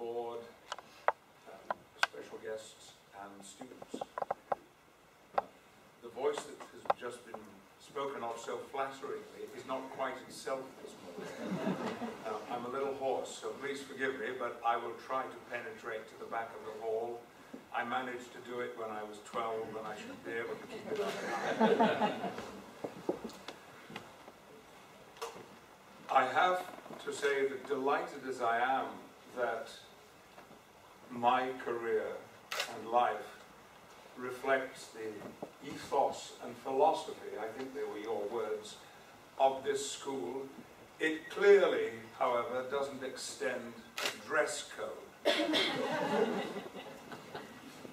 board, special guests, and students. The voice that has just been spoken of so flatteringly is not quite itself this morning. I'm a little hoarse, so please forgive me, but I will try to penetrate to the back of the hall. I managed to do it when I was 12, and I should be able to keep it up now. I have to say that delighted as I am that my career and life reflects the ethos and philosophy, I think they were your words, of this school. It clearly, however, doesn't extend to dress code.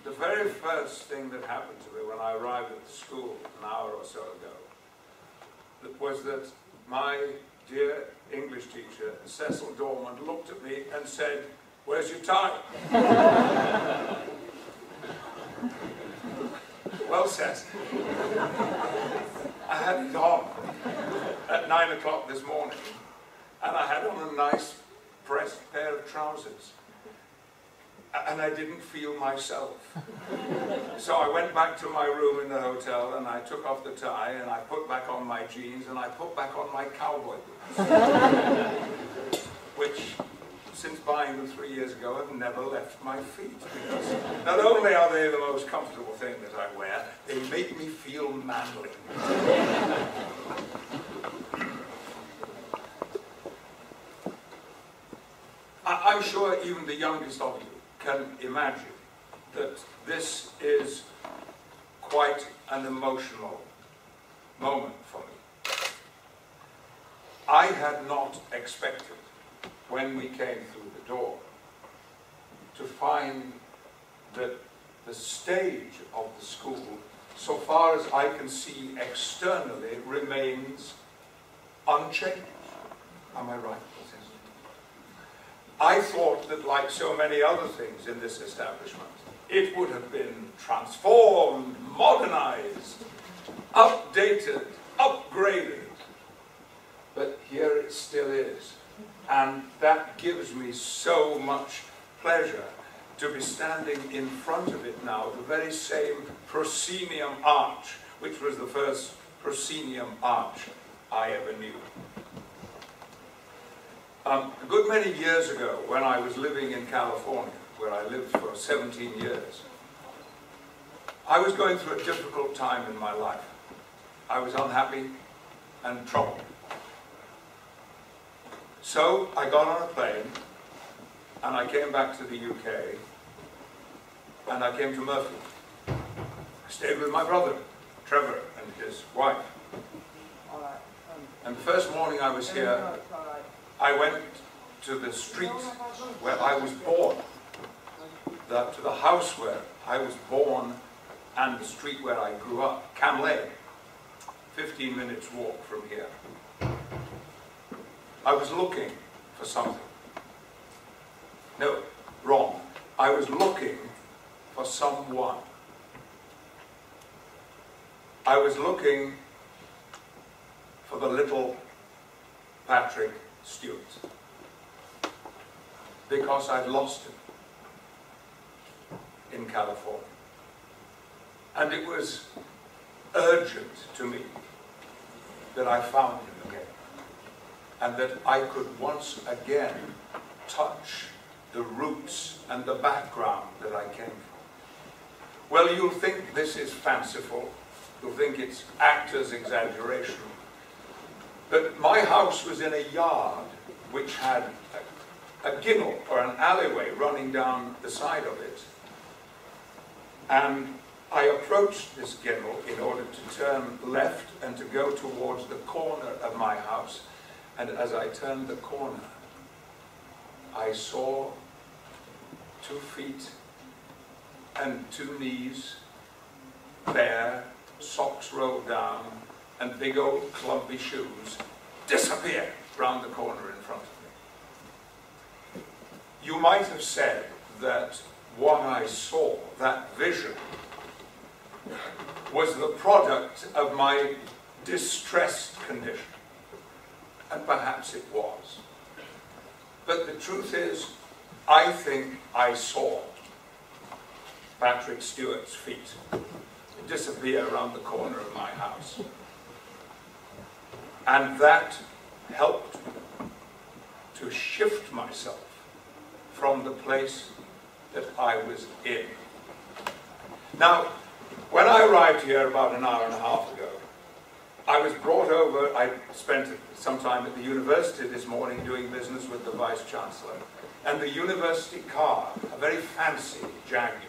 The very first thing that happened to me when I arrived at the school an hour or so ago was that my dear English teacher, Cecil Dormand, looked at me and said, "Where's your tie?" Well said. I had it on at 9 o'clock this morning, and I had on a nice pressed pair of trousers. And I didn't feel myself. So I went back to my room in the hotel, and I took off the tie, and I put back on my jeans, and I put back on my cowboy boots, which, since buying them 3 years ago, have never left my feet. Because not only are they the most comfortable thing that I wear, they make me feel manly. I'm sure even the youngest of you can imagine that this is quite an emotional moment for me. I had not expected, when we came through the door, to find that the stage of the school, so far as I can see externally, remains unchanged. Am I right? I thought that, like so many other things in this establishment, it would have been transformed, modernized, updated, upgraded. But here it still is. And that gives me so much pleasure to be standing in front of it now, the very same proscenium arch, which was the first proscenium arch I ever knew. A good many years ago, when I was living in California, where I lived for 17 years, I was going through a difficult time in my life. I was unhappy and troubled. So I got on a plane, and I came back to the UK, and I came to Mirfield. I stayed with my brother, Trevor, and his wife. And the first morning I was here, I went to the street where I was born, to the house where I was born, and the street where I grew up, Cam Lane, 15 minutes walk from here. I was looking for something. No, wrong. I was looking for someone. I was looking for the little Patrick Stewart, because I'd lost him in California. And it was urgent to me that I found him again, and that I could once again touch the roots and the background that I came from. Well, you'll think this is fanciful, you'll think it's actor's exaggeration, but my house was in a yard which had a ginnel, or an alleyway, running down the side of it. And I approached this ginnel in order to turn left and to go towards the corner of my house. And as I turned the corner, I saw 2 feet and 2 knees, bare, socks rolled down, and big old clumpy shoes disappear round the corner in front of me. You might have said that what I saw, that vision, was the product of my distressed condition. And perhaps it was. But the truth is, I think I saw Patrick Stewart's feet disappear around the corner of my house. And that helped to shift myself from the place that I was in. Now, when I arrived here about an hour and a half ago, I was brought over. I spent some time at the university this morning doing business with the Vice-Chancellor. And the university car, a very fancy Jaguar,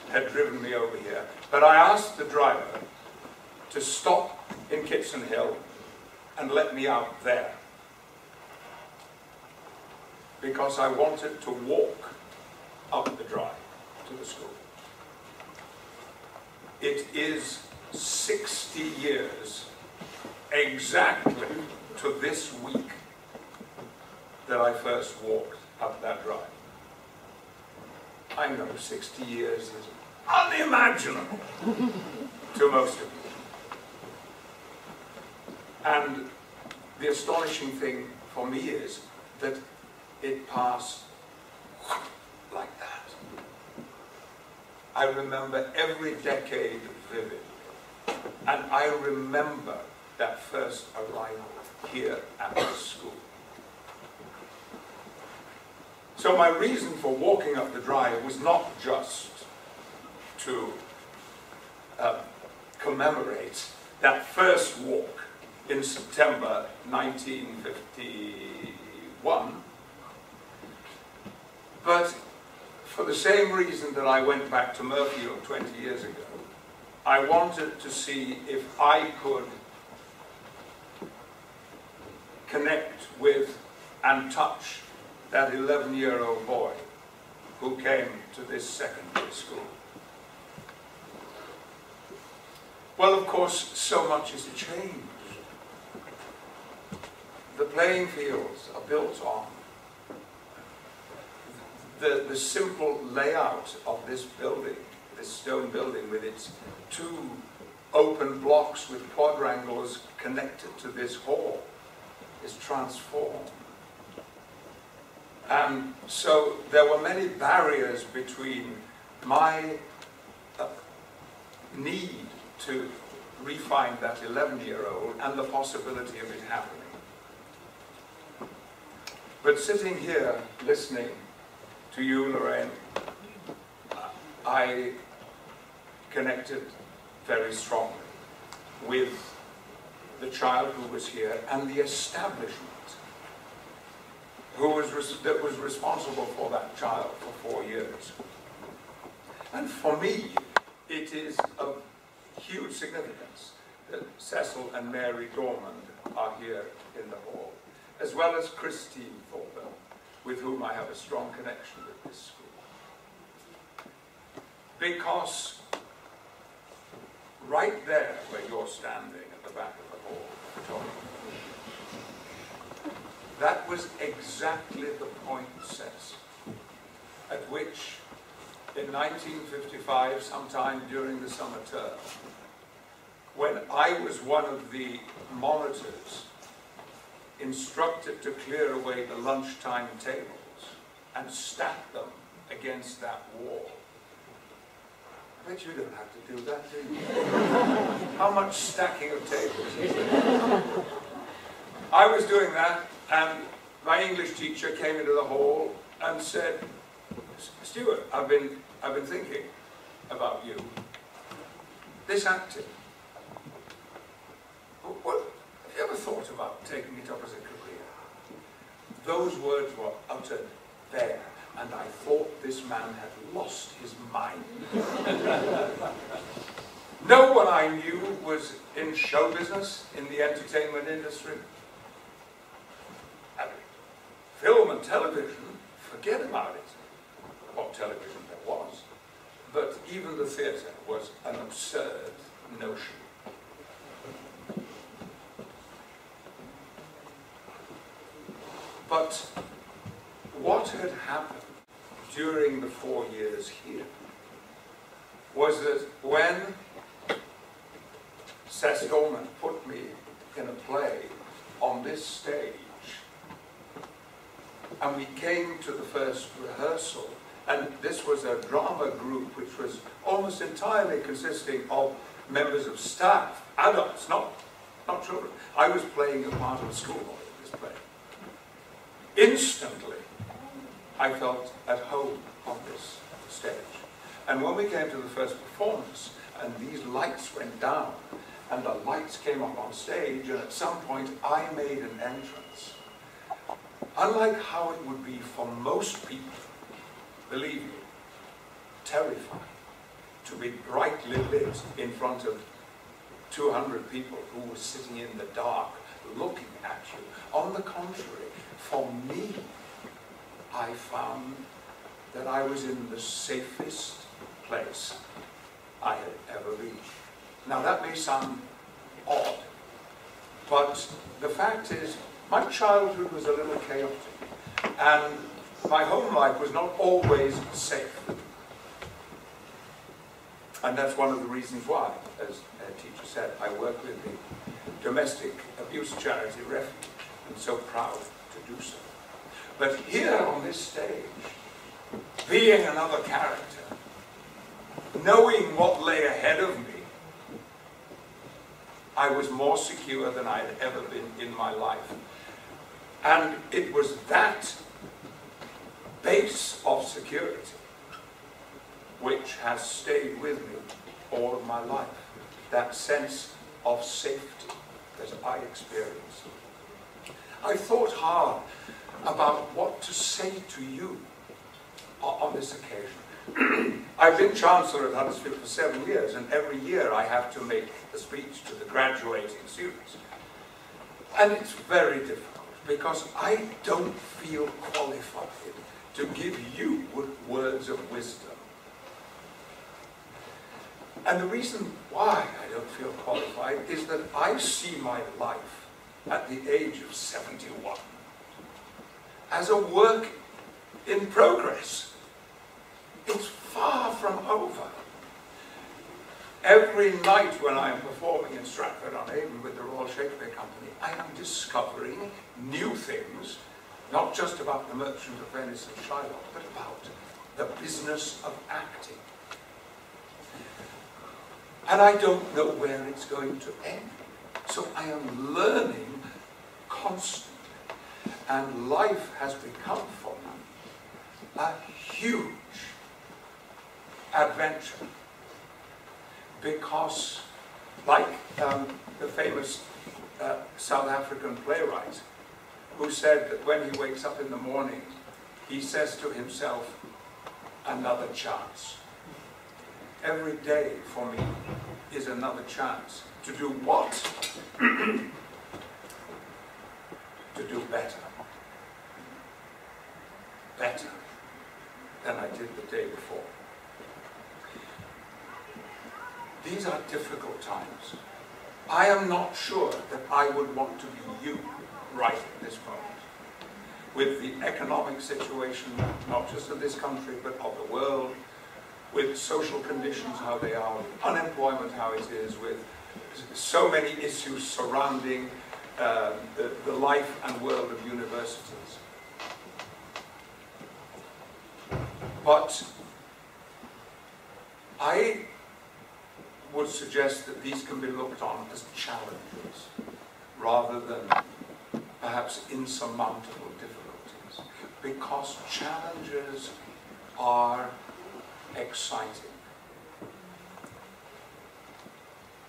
had driven me over here. But I asked the driver to stop in Kitson Hill and let me out there, because I wanted to walk up the drive to the school. It is 60 years exactly to this week that I first walked up that drive. I know 60 years is unimaginable to most of you. And the astonishing thing for me is that it passed like that. I remember every decade vividly. And I remember that first arrival here at the school. So my reason for walking up the drive was not just to commemorate that first walk in September 1951, but for the same reason that I went back to Mirfield 20 years ago. I wanted to see if I could connect with and touch that 11-year-old boy who came to this secondary school. Well, of course, so much has changed. The playing fields are built on the simple layout of this building, this stone building with its two open blocks with quadrangles connected to this hall, is transformed. And so there were many barriers between my need to re-find that 11-year-old and the possibility of it happening. But sitting here listening to you, Lorraine, I connected very strongly with the child who was here and the establishment that was responsible for that child for 4 years. And for me, it is of huge significance that Cecil and Mary Dormand are here in the hall, as well as Christine Thorpe, with whom I have a strong connection with this school. Because right there where you're standing at the back of the hall, Tony, that was exactly the point, Cecil, at which in 1955, sometime during the summer term, when I was one of the monitors instructed to clear away the lunchtime tables and stack them against that wall. I bet you don't have to do that, do you? How much stacking of tables is there? I was doing that, and my English teacher came into the hall and said, "Stewart, I've been thinking about you. This acting. What, have you ever thought about taking it up as a career?" Those words were uttered there, and I thought this man had lost his mind. No one I knew was in show business, in the entertainment industry. Film and television, forget about it. What television there was. But even the theatre was an absurd notion. But what had happened during the 4 years here was that when Cecil Dormand put me in a play on this stage, and we came to the first rehearsal, and this was a drama group which was almost entirely consisting of members of staff, adults, not children. I was playing a part of a schoolboy in this play. Instantly, I felt at home on this stage. And when we came to the first performance, and these lights went down, and the lights came up on stage, and at some point I made an entrance. Unlike how it would be for most people, believe me, terrifying to be brightly lit in front of 200 people who were sitting in the dark looking at you. On the contrary, for me, I found that I was in the safest place I had ever been. Now that may sound odd, but the fact is, my childhood was a little chaotic, and my home life was not always safe. And that's one of the reasons why, as a teacher said, I work with the domestic abuse charity Refuge, and so proud to do so. But here on this stage, being another character, knowing what lay ahead of me, I was more secure than I had ever been in my life. And it was that base of security which has stayed with me all of my life. That sense of safety that I experienced. I thought hard about what to say to you on this occasion. I've been Chancellor at Huddersfield for 7 years, and every year I have to make a speech to the graduating students. And it's very difficult, because I don't feel qualified to give you words of wisdom. And the reason why I don't feel qualified is that I see my life at the age of 71 as a work in progress. It's far from over. Every night when I am performing in Stratford-on-Avon with the Royal Shakespeare Company, I am discovering new things, not just about the Merchant of Venice and Shylock, but about the business of acting. And I don't know where it's going to end. So I am learning constantly. And life has become for me a huge adventure. Because, like the famous South African playwright, who said that when he wakes up in the morning, he says to himself, another chance. Every day for me is another chance to do what? To do better. Better than I did the day before. These are difficult times. I am not sure that I would want to be you right at this moment. With the economic situation, not just of this country, but of the world, with social conditions how they are, with unemployment how it is, with so many issues surrounding the life and world of universities. But I would suggest that these can be looked on as challenges, rather than perhaps insurmountable difficulties, because challenges are exciting.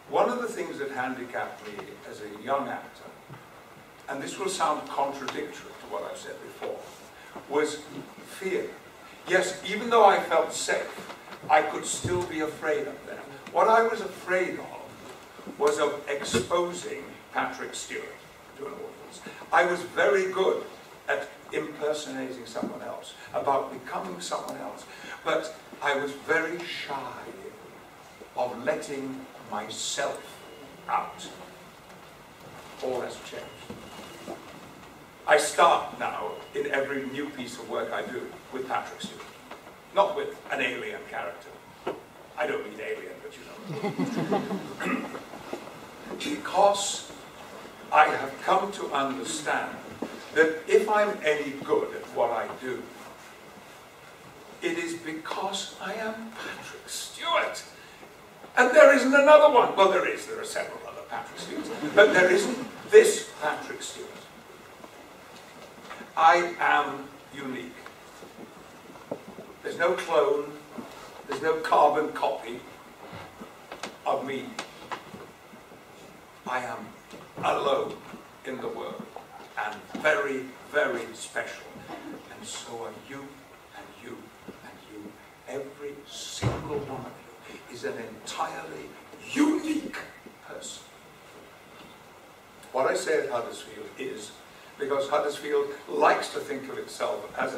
One of the things that handicapped me as a young actor, and this will sound contradictory to what I've said before, was fear. Yes, even though I felt safe, I could still be afraid of them. What I was afraid of was of exposing Patrick Stewart to an audience. I was very good at impersonating someone else, about becoming someone else, but I was very shy of letting myself out. All has changed. I start now in every new piece of work I do with Patrick Stewart, not with an alien character. I don't mean alien, but you know. Because I have come to understand that if I'm any good at what I do, it is because I am Patrick Stewart. And there isn't another one. Well, there is. There are several other Patrick Stewarts. But there isn't this Patrick Stewart. I am unique. There's no clone. There's no carbon copy of me. I am alone in the world and very, very special. And so are you and you and you. Every single one of you is an entirely unique person. What I say at Huddersfield is, because Huddersfield likes to think of itself as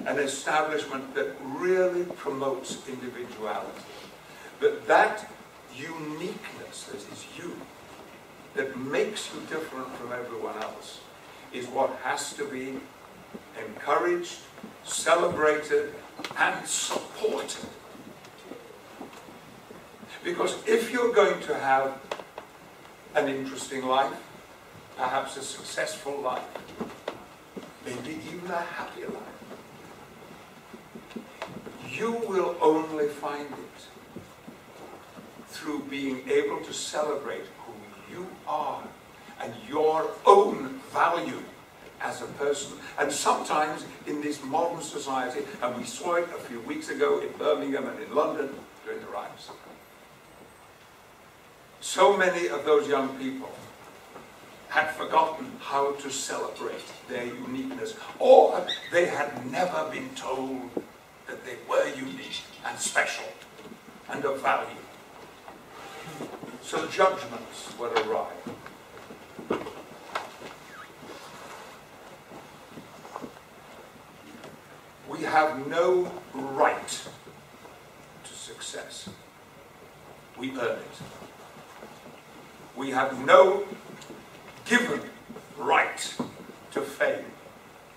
an establishment that really promotes individuality, that uniqueness that is you, that makes you different from everyone else, is what has to be encouraged, celebrated, and supported. Because if you're going to have an interesting life, perhaps a successful life, maybe even a happy life, you will only find it through being able to celebrate who you are and your own value as a person. And sometimes in this modern society, and we saw it a few weeks ago in Birmingham and in London during the riots, so many of those young people had forgotten how to celebrate their uniqueness, or they had never been told that they were unique and special and of value. So judgments were arrived. We have no right to success. We earn it. We have no given right to fame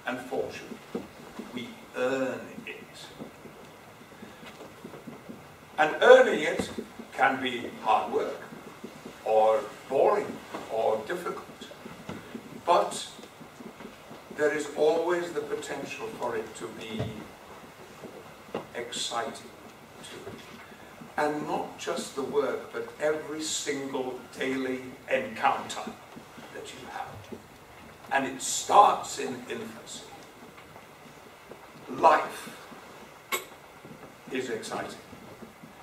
and fortune. We earn it. And earning it can be hard work, or boring, or difficult. But there is always the potential for it to be exciting too. And not just the work, but every single daily encounter that you have. And it starts in infancy. Life is exciting.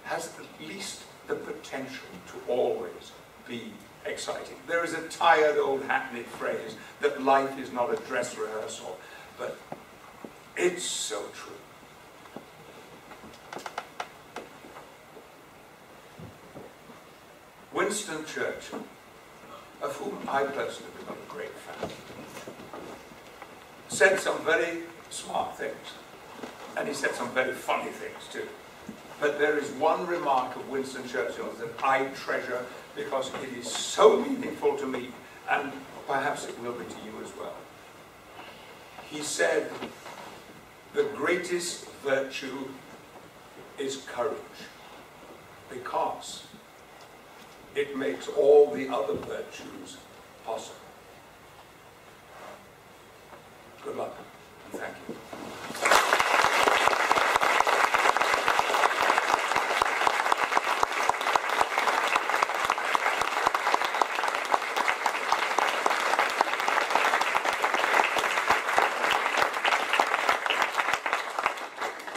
Has at least the potential to always be exciting. There is a tired old hackneyed phrase that life is not a dress rehearsal, but it's so true. Winston Churchill, of whom I personally become a great fan, said some very smart things, and he said some very funny things too. But there is one remark of Winston Churchill's that I treasure because it is so meaningful to me, and perhaps it will be to you as well. He said, "The greatest virtue is courage, because it makes all the other virtues possible." Good luck, and thank you.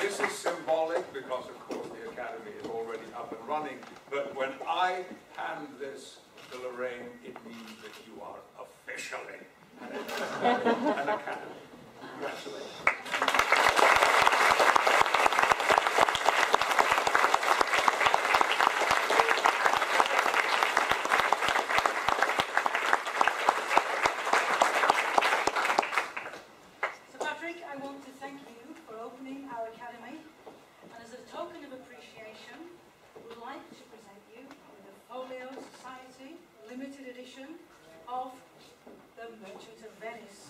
This is symbolic because, of course, the Academy is already up and running, but when I hand this to Lorraine, it means that you are officially an Academy. Congratulations. So Patrick, I want to thank you for opening our Academy, and as a token of appreciation, we would like to present you with a Folio Society limited edition of The Merchant of Venice.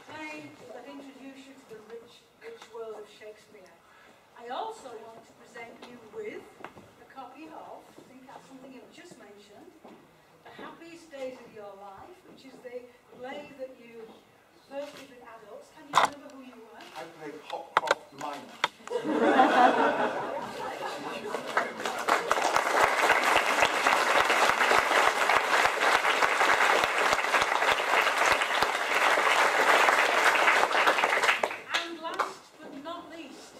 Play that introduce you to the rich firstly with adults. Can you remember who you were? I played Hopcroft Minor. And last but not least,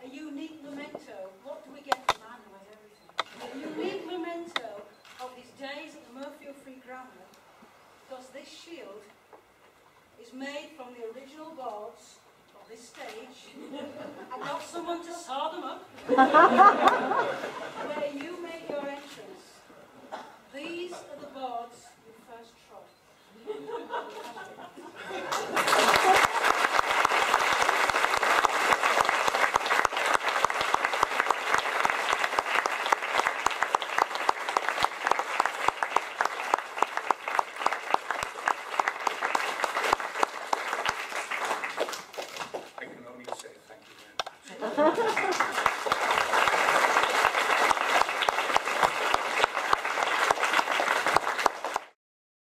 a unique memento. What do we get from man who has everything? A unique memento of his days at the Mirfield Free Grammar, because this shield is made from the original boards of this stage. I got someone to saw them up.